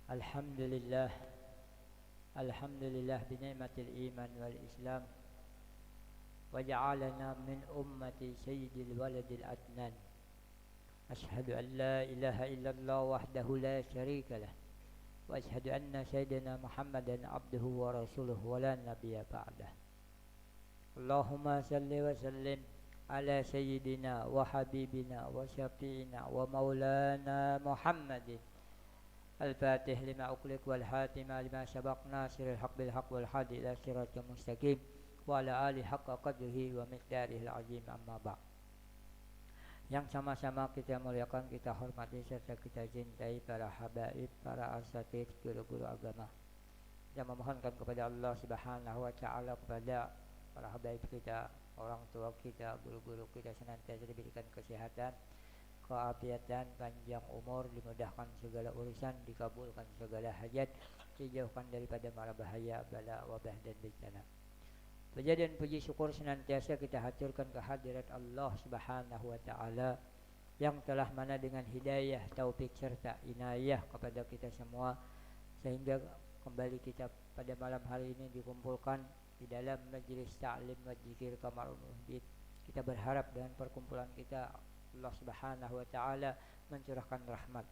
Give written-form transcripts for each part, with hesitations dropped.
Alhamdulillah, Alhamdulillah binikmatil iman wal Islam wa ja'alana min ummati sayyidil waladil adnan. Ashhadu an la ilaha illallah wahdahu la syarika lah wa ashhadu anna sayyidina Muhammadan abduhu wa rasuluhu wa la nabiyya ba'dah. Allahumma salli wa sallim ala sayyidina wa habibina wa syafi'ina wa maulana Muhammadin الفاتح لما أغلق والحاتم لما سبق ناصر الحق بالحق والهادي إلى صراط مستقيم وعلى آله حق قدره ومقداره العظيم أما بعد. Yang sama-sama kita muliakan, kita hormati serta kita cintai para habaib, para asatidz, guru-guru agama. Kita memohonkan kepada Allah Subhanahu wa taala, kepada para habaib kita, orang tua kita, guru-guru kita senantiasa diberikan kesehatan, keafiatan, panjang umur, dimudahkan segala urusan, dikabulkan segala hajat, dijauhkan daripada mara bahaya, bala, wabah dan bencana. Puja dan puji syukur senantiasa kita haturkan kehadirat Allah Subhanahu wa taala yang telah mana dengan hidayah, taufik serta inayah kepada kita semua, sehingga kembali kita pada malam hari ini dikumpulkan di dalam majlis ta'lim wa dzikir Kamarul Muhdith. Kita berharap dengan perkumpulan kita Allah Subhanahu wa taala mencurahkan rahmat,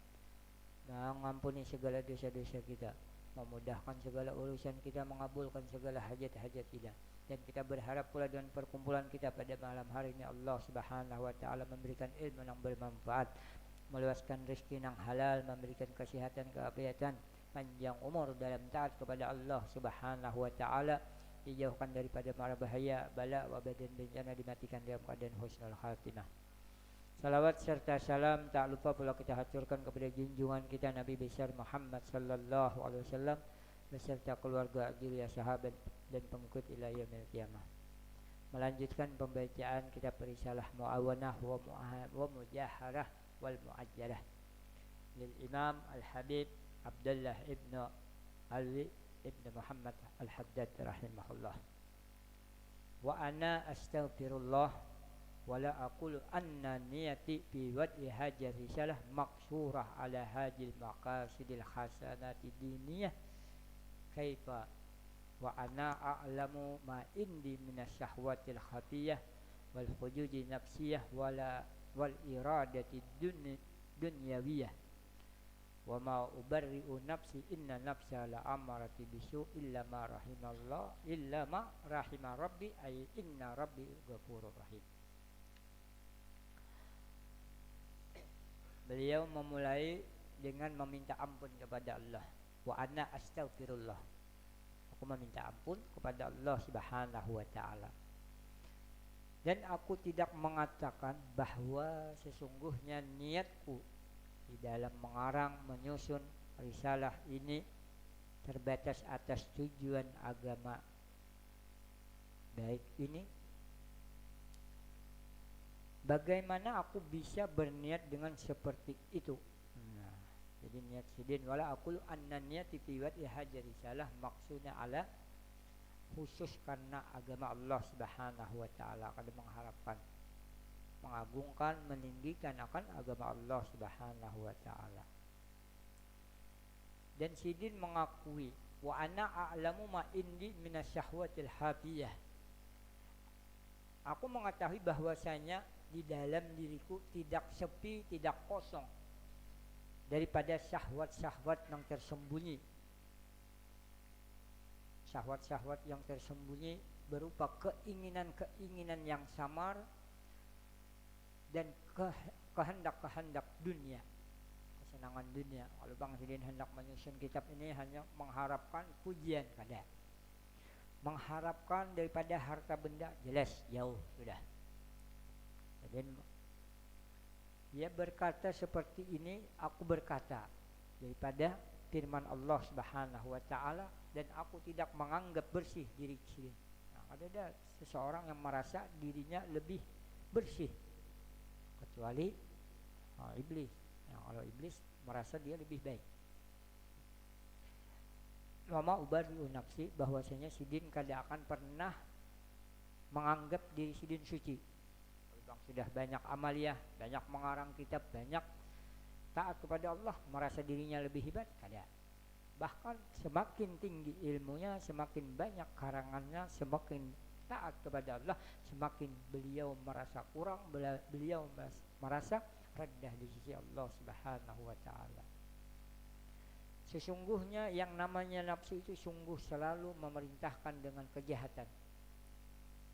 mengampuni segala dosa-dosa kita, memudahkan segala urusan kita, mengabulkan segala hajat-hajat kita. Dan kita berharap pula dengan perkumpulan kita pada malam hari ini Allah Subhanahu wa taala memberikan ilmu yang bermanfaat, meluaskan rezeki yang halal, memberikan kesehatan, keafiatan, panjang umur dalam taat kepada Allah Subhanahu wa taala, dijauhkan daripada mara bahaya, bala, wabah dan bencana, dimatikan dalam keadaan husnul khatimah. Salawat serta salam tak lupa pula kita haturkan kepada junjungan kita Nabi besar Muhammad sallallahu alaihi wasallam beserta keluarga, zuriya, sahabat dan pengikut ila yaumil qiyamah. Melanjutkan pembacaan kitab Risalah Muawanah wa Mujaharah wal Muajjalah lil Imam Al-Habib Abdullah ibn Ali ibn Muhammad Al-Haddad rahimahullah. Wa ana astaghfirullah wala aqulu anna niyati fi wad'i hajar risalah maqsurah ala hajil maqasidil hasanati diniyah kaifa wa ana a'lamu ma indi minasyahwatil khafiyah wal hujuji nafsiyah wal iradati dunyawiyah wa ma ubarri'u nafsi inna nafsa la amarati bisu illa ma rahimallah illa ma rahima rabbi ay inna rabbi ghafurur rahim. Beliau memulai dengan meminta ampun kepada Allah. Wa ana astaghfirullah. Aku meminta ampun kepada Allah Subhanahu wa taala. Dan aku tidak mengatakan bahwa sesungguhnya niatku di dalam mengarang, menyusun risalah ini terbatas atas tujuan agama baik ini. Bagaimana aku bisa berniat dengan seperti itu? Nah, jadi niat sidin wala aqulu anna niyati fi wad'i hajar risalah maksudnya ala khusus karena agama Allah Subhanahu wa taala, kada mengharapkan, mengagungkan, meninggikan akan agama Allah Subhanahu wa taala. Dan sidin mengakui wa ana a'lamu ma indi minasyahwatil hafiyah. Aku mengetahui bahwasanya di dalam diriku tidak sepi, tidak kosong daripada syahwat-syahwat yang tersembunyi. Syahwat-syahwat yang tersembunyi berupa keinginan-keinginan yang samar dan kehendak-kehendak dunia, kesenangan dunia. Kalau Bang Sidin hendak menyusun kitab ini hanya mengharapkan pujian kada, mengharapkan daripada harta benda, jelas jauh sudah. Dan dia berkata seperti ini, aku berkata daripada firman Allah Subhanahu wa taala, dan aku tidak menganggap bersih diri sendiri. Nah, ada seseorang yang merasa dirinya lebih bersih kecuali iblis. Nah, kalau iblis merasa dia lebih baik. Wama ubari'u nafsi, bahwasanya sidin kada akan pernah menganggap diri sidin suci. Bang sudah banyak amaliyah, banyak mengarang kitab, banyak taat kepada Allah, merasa dirinya lebih hebat, kada. Bahkan semakin tinggi ilmunya, semakin banyak karangannya, semakin taat kepada Allah, semakin beliau merasa kurang, beliau merasa rendah di sisi Allah Subhanahu wa taala. Sesungguhnya yang namanya nafsu itu sungguh selalu memerintahkan dengan kejahatan.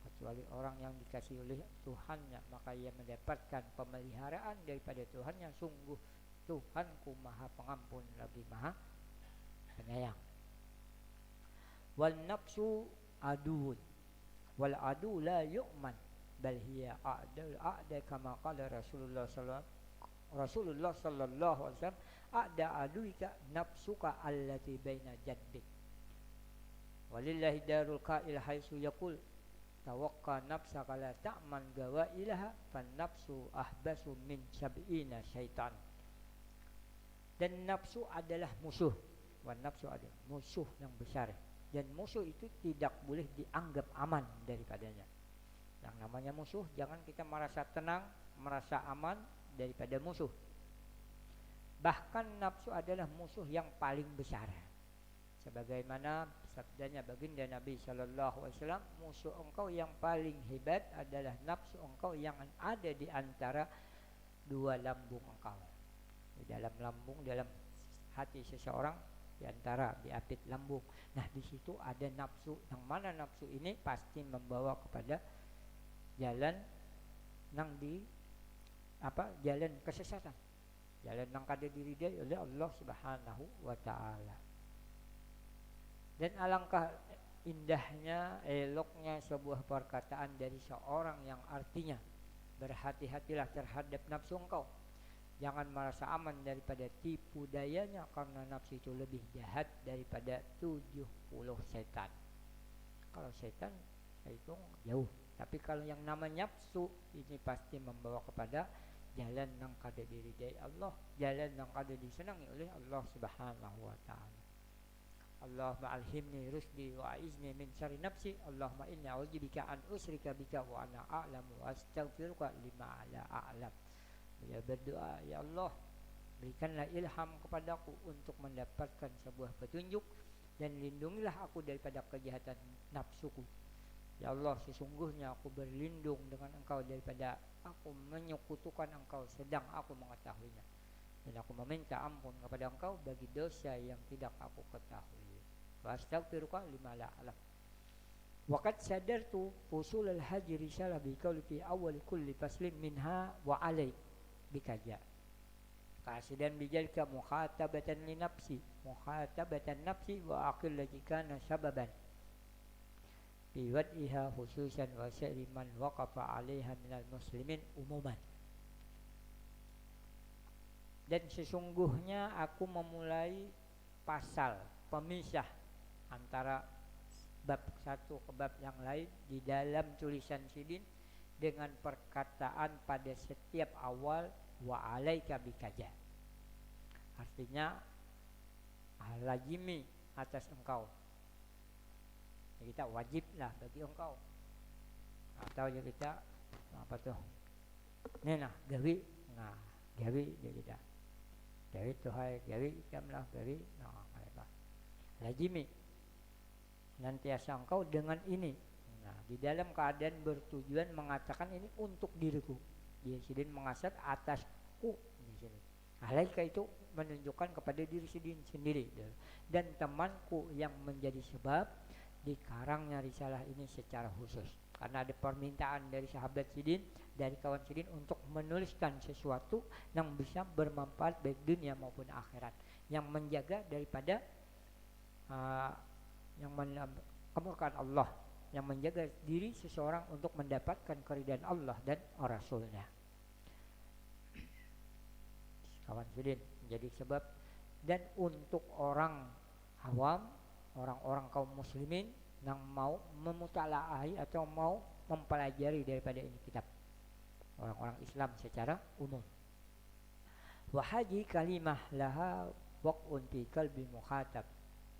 Kecuali orang yang dikasih oleh Tuhannya, maka ia mendapatkan pemeliharaan daripada Tuhannya. Sungguh Tuhanku maha pengampun lagi maha penyayang. Wal nafsu aduun wal adu la yu'man bal hiya a'da kama qala Rasulullah sallallahu alaihi wasallam a'da aduika nafsuka allati baina jaddik walillahi darul qa'il haitsu yaqul tawakka nafsaka la ta'man gawailaha fan nafsu ahbasu min sab'ina syaitan. Dan nafsu adalah musuh. Wan nafsu adalah musuh yang besar. Dan musuh itu tidak boleh dianggap aman daripadanya. Yang namanya musuh, jangan kita merasa tenang, merasa aman daripada musuh. Bahkan nafsu adalah musuh yang paling besar. Sebagaimana sabdanya baginda Nabi sallallahu alaihi wasallam, musuh engkau yang paling hebat adalah nafsu engkau yang ada di antara dua lambung engkau. Di dalam lambung, dalam hati seseorang, di antara diapit lambung. Nah, di situ ada nafsu. Yang mana nafsu ini pasti membawa kepada jalan jalan kesesatan. Jalan nang kada diridai oleh Allah Subhanahu wa taala. Dan alangkah indahnya, eloknya sebuah perkataan dari seorang yang artinya berhati-hatilah terhadap nafsu engkau. Jangan merasa aman daripada tipu dayanya, karena nafsu itu lebih jahat daripada 70 setan. Kalau setan itu jauh, tapi kalau yang namanya nafsu ini pasti membawa kepada jalan yang kada diridai Allah, jalan yang kada disenangi oleh Allah Subhanahu wa taala. Allahumma alhimni rusdi wa aizni min syarri nafsi. Allahumma inni a'udzubika an usyrika bika wa ana a'lamu wa astaghfiruka lima la a'lam. Dia berdoa, ya Allah, berikanlah ilham kepadaku untuk mendapatkan sebuah petunjuk dan lindungilah aku daripada kejahatan nafsuku. Ya Allah, sesungguhnya aku berlindung dengan Engkau daripada aku menyekutukan Engkau sedang aku mengetahuinya. Dan aku meminta ampun kepada Engkau bagi dosa yang tidak aku ketahui. Wa astaghfiruka lima la a'lam. Waqad sadartu usul al-haji risalah bi qawli fi awal kulli faslin minha wa alai bikaja. Qasidan bijalka mukhatabatan li nafsi, mukhatabatan nafsi wa aqil kana sababan bi wad'iha khususan wa syari man waqafa 'alaiha minal muslimin umuman. Dan sesungguhnya aku memulai pasal pemisah antara bab satu ke bab yang lain di dalam tulisan Sidin dengan perkataan pada setiap awal wa alaika bikaja. Artinya lazimi atas engkau. Ya, kita wajiblah bagi engkau. Atau ya kita apa tuh? Ini nah gawi, nah gawi dia kita. Gawi tuh hai gawi kamlah gawi, nah apa? Lazimi nantiasa engkau dengan ini. Nah, di dalam keadaan bertujuan mengatakan ini untuk diriku. Dia Sidin mengasat atasku di sini. Alaika itu menunjukkan kepada diri Sidin sendiri dan temanku yang menjadi sebab dikarangnya risalah ini secara khusus. Karena ada permintaan dari sahabat Sidin, dari kawan Sidin untuk menuliskan sesuatu yang bisa bermanfaat baik dunia maupun akhirat, yang menjaga daripada yang kemurkaan Allah, yang menjaga diri seseorang untuk mendapatkan keridhaan Allah dan Rasulnya. Kawan Sidin menjadi sebab, dan untuk orang awam, orang-orang kaum muslimin yang mau memutalaai atau mau mempelajari daripada ini kitab, orang-orang Islam secara umum. Wa haji kalimah laha waq'un fi qalbi mukhatab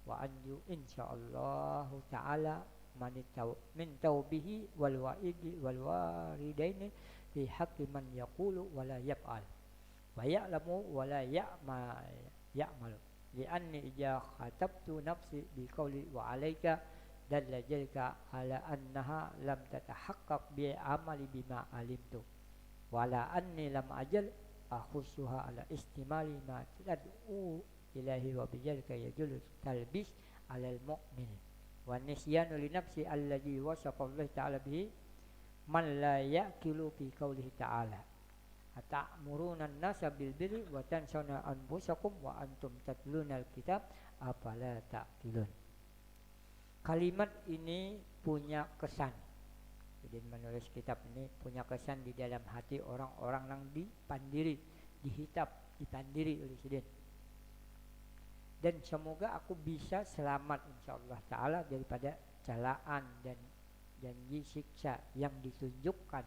wa anju insyaallah ta'ala min taubihi wal wa'idi wal waridaini fi haqqi man yaqulu wa la yaf'al wa ya'lamu wa la ya'malu li'anni idza khatabtu nafsi biqauli wa 'alaika dalla jalika ala annaha lam tatahaqqaq bi amali bima alimtu wala anni lam ajal akhussuha ala istimali ma tad'u ilahi wa bijalika yajulu talbis alal mu'min wa nisyanu li nafsi alladhi wasafa Allah ta'ala bihi man la yaqilu fi qawlihi ta'ala ata'muruna an-nasa bil birri wa tansawna anfusakum wa antum tatluna al-kitab afala ta'qilun. Kalimat ini punya kesan. Jadi menulis kitab ini punya kesan di dalam hati orang-orang yang dipandiri, dipandiri oleh Sidin. Dan semoga aku bisa selamat insyaallah ta'ala daripada celaan dan janji siksa yang ditunjukkan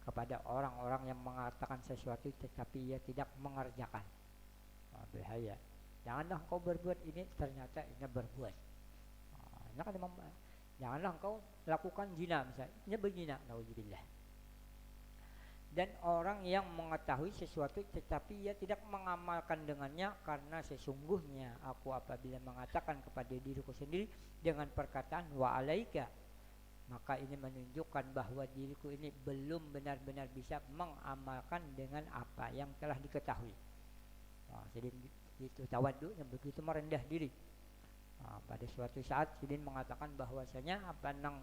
kepada orang-orang yang mengatakan sesuatu tetapi ia tidak mengerjakan. Bahaya. Janganlah kau berbuat ini ternyata ini berbuat. Janganlah kau lakukan zina misalnya, ini berzina, nauzubillah. Dan orang yang mengetahui sesuatu tetapi ia tidak mengamalkan dengannya karena sesungguhnya aku apabila mengatakan kepada diriku sendiri dengan perkataan wa alaika, maka ini menunjukkan bahwa diriku ini belum benar-benar bisa mengamalkan dengan apa yang telah diketahui. Jadi itu tawaddu yang begitu merendah diri. Pada suatu saat Sidin mengatakan bahwasanya apa nang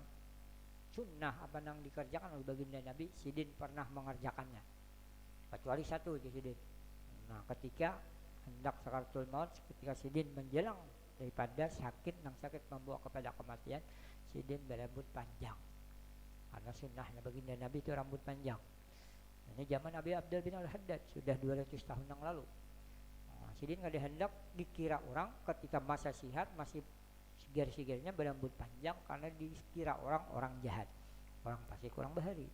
sunnah apa nang dikerjakan oleh baginda Nabi Sidin pernah mengerjakannya kecuali satu di Sidin. Nah ketika hendak sakaratul maut, ketika Sidin menjelang daripada sakit membawa kepada kematian, Sidin berambut panjang karena sunnahnya baginda Nabi itu rambut panjang. Ini zaman Abi Abdul bin Al-Haddad sudah 200 tahun yang lalu. Sidin nggak dihendak dikira orang ketika masa sihat masih sigar-sigarnya berambut panjang karena dikira orang jahat, orang fasik, orang bahari.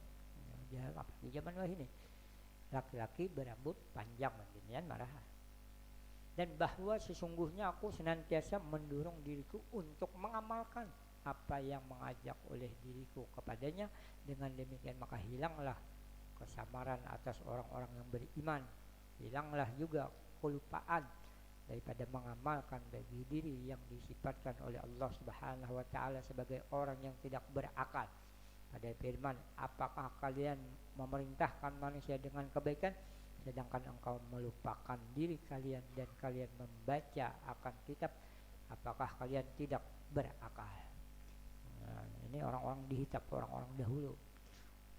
Jahat apa di zaman ini laki-laki berambut panjang beginian marah. Dan bahwa sesungguhnya aku senantiasa mendorong diriku untuk mengamalkan apa yang mengajak oleh diriku kepadanya. Dengan demikian maka hilanglah kesamaran atas orang-orang yang beriman, hilanglah juga kelupaan daripada mengamalkan bagi diri yang disifatkan oleh Allah Subhanahu wa taala sebagai orang yang tidak berakal. Pada firman, apakah kalian memerintahkan manusia dengan kebaikan sedangkan engkau melupakan diri kalian dan kalian membaca akan kitab, apakah kalian tidak berakal? Nah, ini orang-orang dihitap, orang-orang dahulu,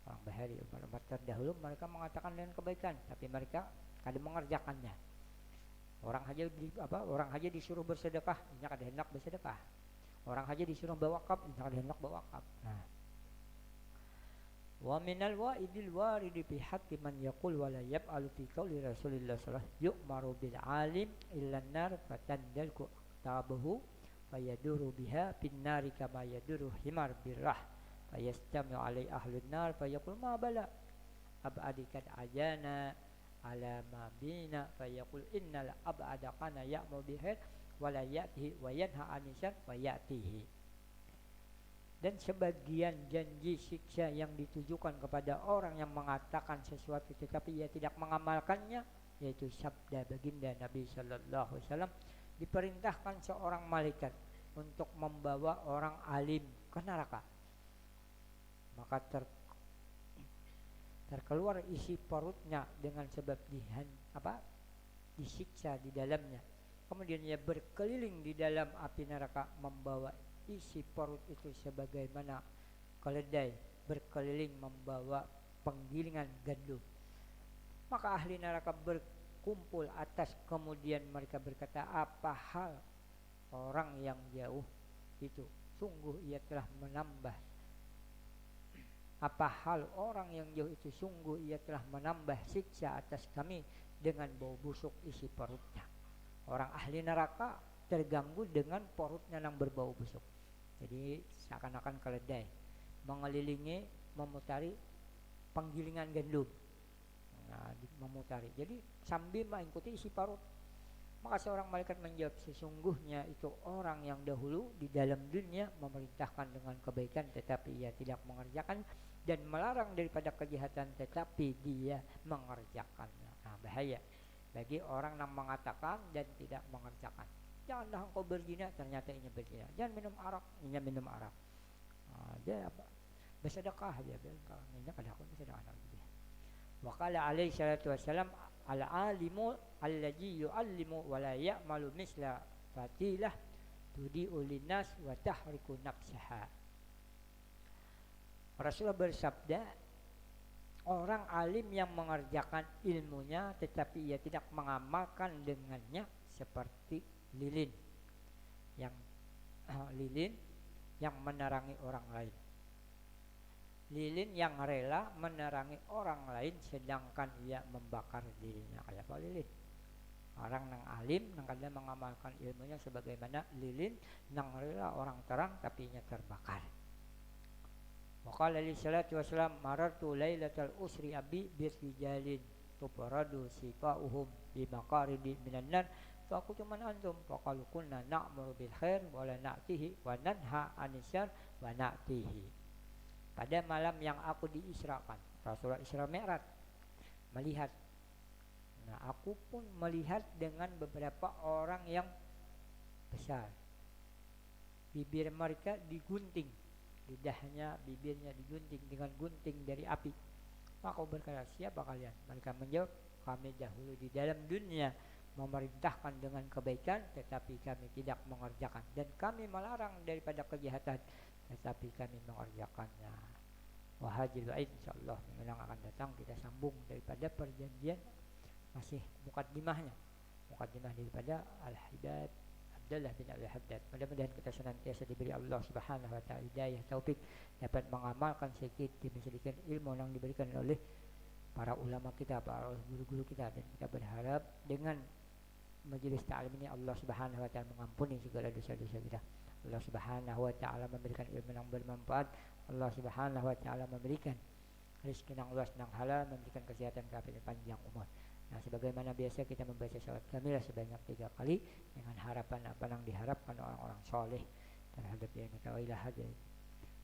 orang bahari, umat terdahulu mereka mengatakan dengan kebaikan tapi mereka kadang mengerjakannya. Orang haja disuruh bersedekah, ini kada hendak bersedekah. Orang haja disuruh bawa wakaf, ini kada hendak bawa wakaf. Nah. Wa minal wa'idil waridi fi haqqi man yaqul wa la yaf'alu fi qawli Rasulillah sallallahu alaihi wasallam yu'maru bil alim illa an-nar fatandalku tabahu fayaduru biha fin nari kama yaduru himar birrah fayastami'u alai ahlun nar fayaqul ma bala abadikat ajana ala ma bina fayaqul innal abada kana ya'mu bihir wa la ya'tihi wa yanha anisar wa ya'tihi. Dan sebagian janji siksa yang ditujukan kepada orang yang mengatakan sesuatu tetapi ia tidak mengamalkannya, yaitu sabda baginda Nabi sallallahu alaihi wasallam, diperintahkan seorang malaikat untuk membawa orang alim ke neraka, maka terkeluar isi perutnya dengan sebab disiksa di dalamnya. Kemudian ia berkeliling di dalam api neraka membawa isi perut itu sebagaimana keledai berkeliling membawa penggilingan gandum. Maka ahli neraka berkumpul atas, kemudian mereka berkata, apa hal orang yang jauh itu? Sungguh ia telah menambah. Apa hal orang yang jauh itu? Sungguh ia telah menambah siksa atas kami dengan bau busuk isi perutnya. Orang ahli neraka terganggu dengan perutnya yang berbau busuk. Jadi seakan-akan keledai mengelilingi, memutari penggilingan gandum. Nah, memutari. Jadi sambil mengikuti isi perut. Maka seorang malaikat menjawab, sesungguhnya itu orang yang dahulu di dalam dunia memerintahkan dengan kebaikan tetapi ia tidak mengerjakan, dan melarang daripada kejahatan tetapi dia mengerjakannya. Nah, bahaya. bagi orang yang mengatakan dan tidak mengerjakan. Janganlah engkau berzina, ternyata ini berzina. Jangan minum arak, ini minum arak. Dia apa? Bersedekah dia bilang, ini kadang-kadang bersedekah dia. Wa qala alaihi salatu wassalam, al-alimu alladhi yu'allimu wa la ya'malu misla fatilah tudi'u linnas wa tahriku nafsaha. Rasulullah bersabda, orang alim yang mengerjakan ilmunya tetapi ia tidak mengamalkan dengannya seperti lilin yang menerangi orang lain. Lilin yang rela menerangi orang lain sedangkan ia membakar dirinya. Kayak apa lilin? Orang yang alim yang kadang mengamalkan ilmunya sebagaimana lilin yang rela orang terang tapi ia terbakar. Wa qala alaihi salatu wassalam, marartu lailatal usri abi birrijalin tubradu sifauhum bi maqaridi minan nar fa qultu man antum fa qalu kunna na'muru bil khair wa la na'tihi wa nanha 'anil syarr wa na'tihi. Pada malam yang aku diisrakan, Rasulullah Isra Mi'raj melihat. Nah, aku pun melihat dengan beberapa orang yang besar. Bibir mereka digunting, lidahnya, bibirnya digunting dengan gunting dari api. Maka aku berkata, siapa kalian? Mereka menjawab, kami dahulu di dalam dunia memerintahkan dengan kebaikan tetapi kami tidak mengerjakan, dan kami melarang daripada kejahatan tetapi kami mengerjakannya. Wahajil Aid, insyaallah minggu yang akan datang kita sambung daripada perjanjian, masih mukadimah daripada Al-Haddad Abdullah bin Al-Haddad. Mudah-mudahan kita senantiasa diberi Allah Subhanahu wa taala hidayah taufik dapat mengamalkan sedikit ilmu yang diberikan oleh para ulama kita, para guru-guru kita, dan kita berharap dengan majelis ta'lim ini Allah Subhanahu wa taala mengampuni segala dosa-dosa kita. Allah Subhanahu wa taala memberikan ilmu yang bermanfaat. Allah Subhanahu wa taala memberikan rezeki yang luas dan halal, memberikan kesehatan dan panjang umur. Nah, sebagaimana biasa kita membaca salat kamilah sebanyak 3 kali dengan harapan apa yang diharapkan orang-orang soleh terhadap yang kita hadir.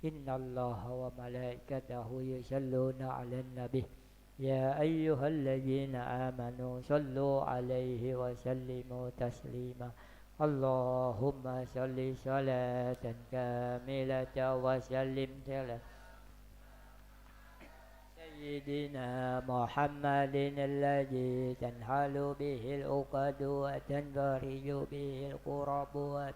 Innallaha wa malaikatahu yusholluna 'alan nabi ya ayyuhalladzina amanu shallu 'alaihi wa sallimu taslima. Allahumma shalli salatan kamilatan wa sallim ala Sayyidina Muhammadin alladhi tanhalu bihil uqadu wa tanfariju bihil qurabu wa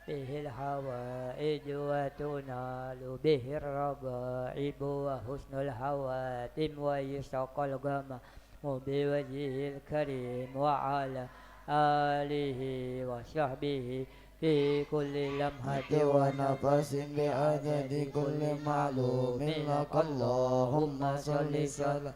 bihil hawaiju wa tunalu bihir ragaibu wa husnul hawatim wa yusaqal gama biwajhil karim wa ala alihi wa sahbihi fi kulli lamhati wa nafasin bi'adadi kulli ma'lumin laka Allahumma salli salatan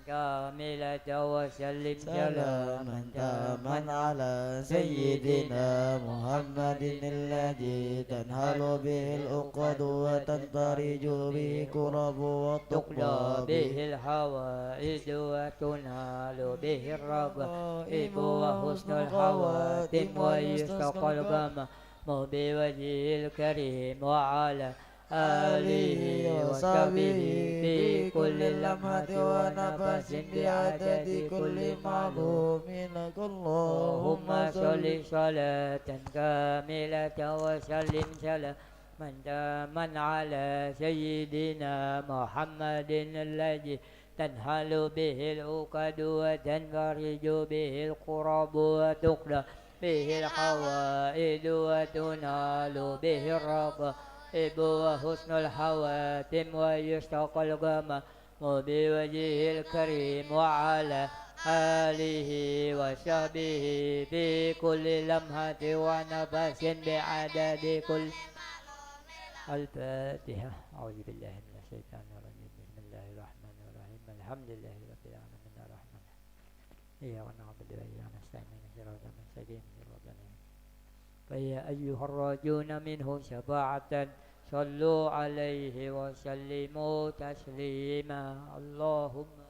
kamilatan wa sallim salaman taman ala Sayyidina Muhammadin alladhi tanhalu bihil uqadu wa tantariju bihi kurabu wa tuqla bihil hawaiju wa tunalu bihir ragaibu wa husnul hawatim wa yustaqal gama biwajhil karim wa ala alihi wa sahbihi fi kulli lamhati wa nafasin bi'adadi kulli ma'lumin Allahumma sholli salatan kamilatan wa sallim salaman taman ala Sayyidina Muhammadin alladhi tanhalu bihil uqadu wa tanfariju bihil qurabu wa tuqda bihil hawaidu wa tunalu bihir ragaibu wa husnul hawatim wa yustaqal gama biwajhil karim wa ala alihi wa sahbihi fi kulli lamhati wa nafasin bi'adadi kulli. Al-Fatiha. A'udzu billahi minasy syaithanir rajim. Bismillahirrahmanirrahim. Alhamdulillahi rabbil alamin arrahman. Iyyaka na'budu wa iyyaka nasta'in. Ihdinas siratal mustaqim. Fa ya ayyuhar rajuna minhu syafa'atan sallu alaihi wa sallimu taslima. Allahumma